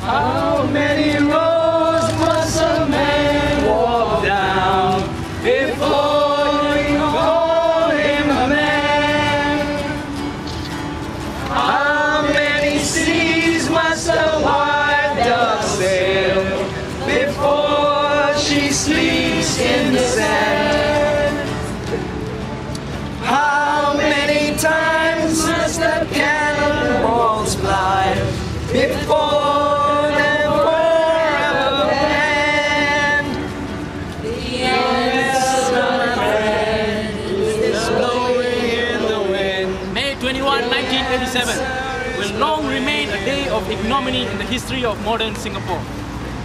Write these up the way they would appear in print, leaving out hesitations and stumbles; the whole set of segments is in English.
How many roads must a man walk down before you call him a man? How many seas must a white dove sail before she sleeps in the sand? How many times must the cannonballs fly before they pour up a hand? Yes, my friend, is blowing in the wind. May 21, 1987 will long remain a day of ignominy in the history of modern Singapore.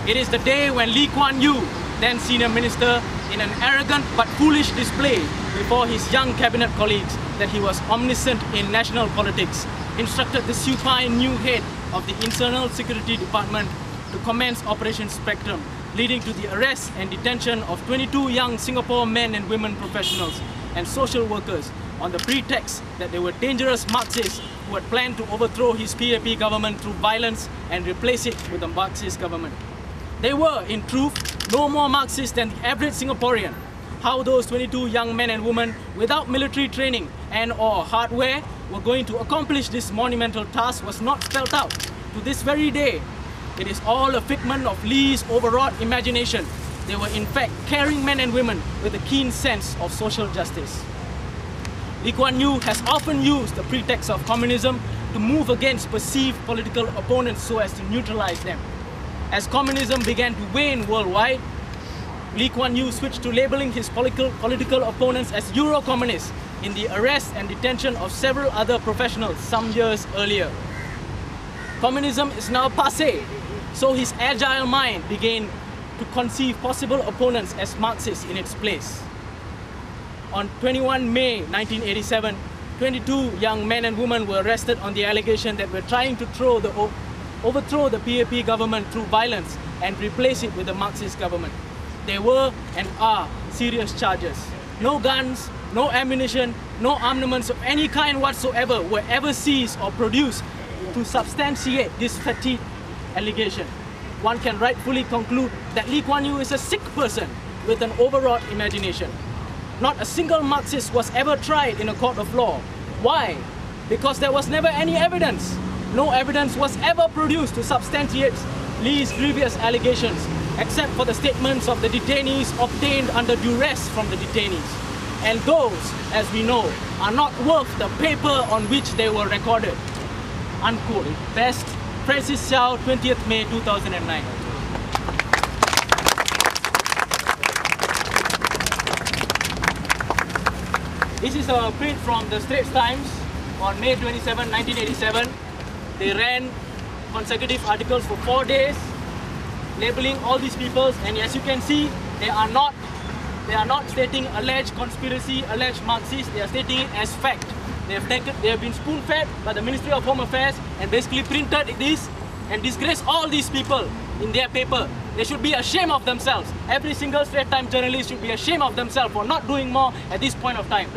It is the day when Lee Kuan Yew, then senior minister, in an arrogant but foolish display before his young cabinet colleagues that he was omniscient in national politics, instructed the supine new head of the Internal Security Department to commence Operation Spectrum, leading to the arrest and detention of 22 young Singapore men and women professionals and social workers on the pretext that they were dangerous Marxists who had planned to overthrow his PAP government through violence and replace it with a Marxist government. They were, in truth, no more Marxist than the average Singaporean. How those 22 young men and women without military training and or hardware were going to accomplish this monumental task was not spelled out to this very day. It is all a figment of Lee's overwrought imagination. They were in fact caring men and women with a keen sense of social justice. Lee Kuan Yew has often used the pretext of communism to move against perceived political opponents so as to neutralize them. As communism began to wane worldwide, Lee Kuan Yew switched to labeling his political opponents as Euro-communists in the arrest and detention of several other professionals some years earlier. Communism is now passé, so his agile mind began to conceive possible opponents as Marxists in its place. On 21 May 1987, 22 young men and women were arrested on the allegation that we're trying to overthrow the PAP government through violence and replace it with a Marxist government. They were and are serious charges. No guns, no ammunition, no armaments of any kind whatsoever were ever seized or produced to substantiate this fatigued allegation. One can rightfully conclude that Lee Kuan Yew is a sick person with an overwrought imagination. Not a single Marxist was ever tried in a court of law. Why? Because there was never any evidence. No evidence was ever produced to substantiate Lee's grievous allegations, except for the statements of the detainees obtained under duress from the detainees. And those, as we know, are not worth the paper on which they were recorded. Unquote. Best, Francis Xiao, 20th May 2009. This is a print from the Straits Times on May 27, 1987. They ran consecutive articles for 4 days, labeling all these people, and as you can see, they are not stating alleged conspiracy, alleged Marxist. They are stating it as fact. They have been spoon-fed by the Ministry of Home Affairs and basically printed this and disgraced all these people in their paper. They should be ashamed of themselves. Every single Straits Times journalist should be ashamed of themselves for not doing more at this point of time.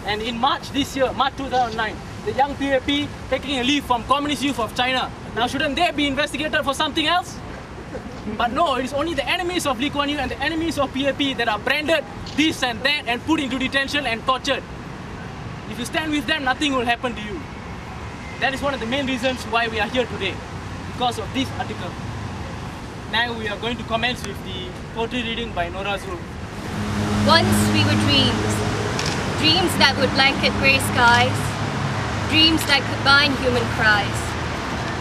And in March this year, March 2009, the young PAP taking a leave from Communist Youth of China. Now shouldn't they be investigated for something else? But no, it is only the enemies of Lee Kuan Yew and the enemies of PAP that are branded this and that and put into detention and tortured. If you stand with them, nothing will happen to you. That is one of the main reasons why we are here today, because of this article. Now we are going to commence with the poetry reading by Nora Zul. Once we were dreams, dreams that would blanket grey skies, dreams that could bind human cries.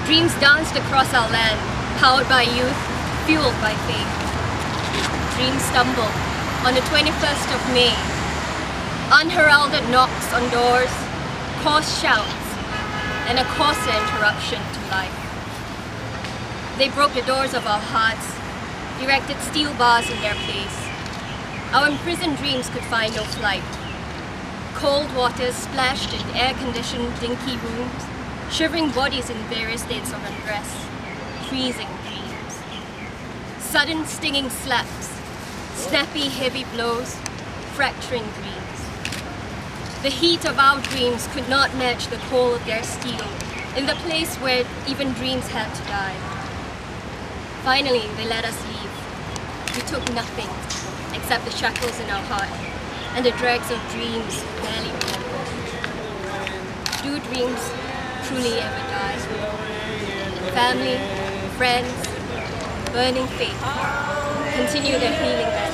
Dreams danced across our land, powered by youth, fueled by faith. Dreams stumbled on the 21st of May. Unheralded knocks on doors, coarse shouts, and a coarser interruption to life. They broke the doors of our hearts, erected steel bars in their place. Our imprisoned dreams could find no flight. Cold waters splashed in air-conditioned dinky rooms, shivering bodies in various states of undress, freezing dreams. Sudden stinging slaps, snappy heavy blows, fracturing dreams. The heat of our dreams could not match the cold of their steel in the place where even dreams had to die. Finally, they let us leave. We took nothing except the shackles in our heart and the dregs of dreams barely remembered. Do dreams truly ever die? Family, friends, burning faith continue their healing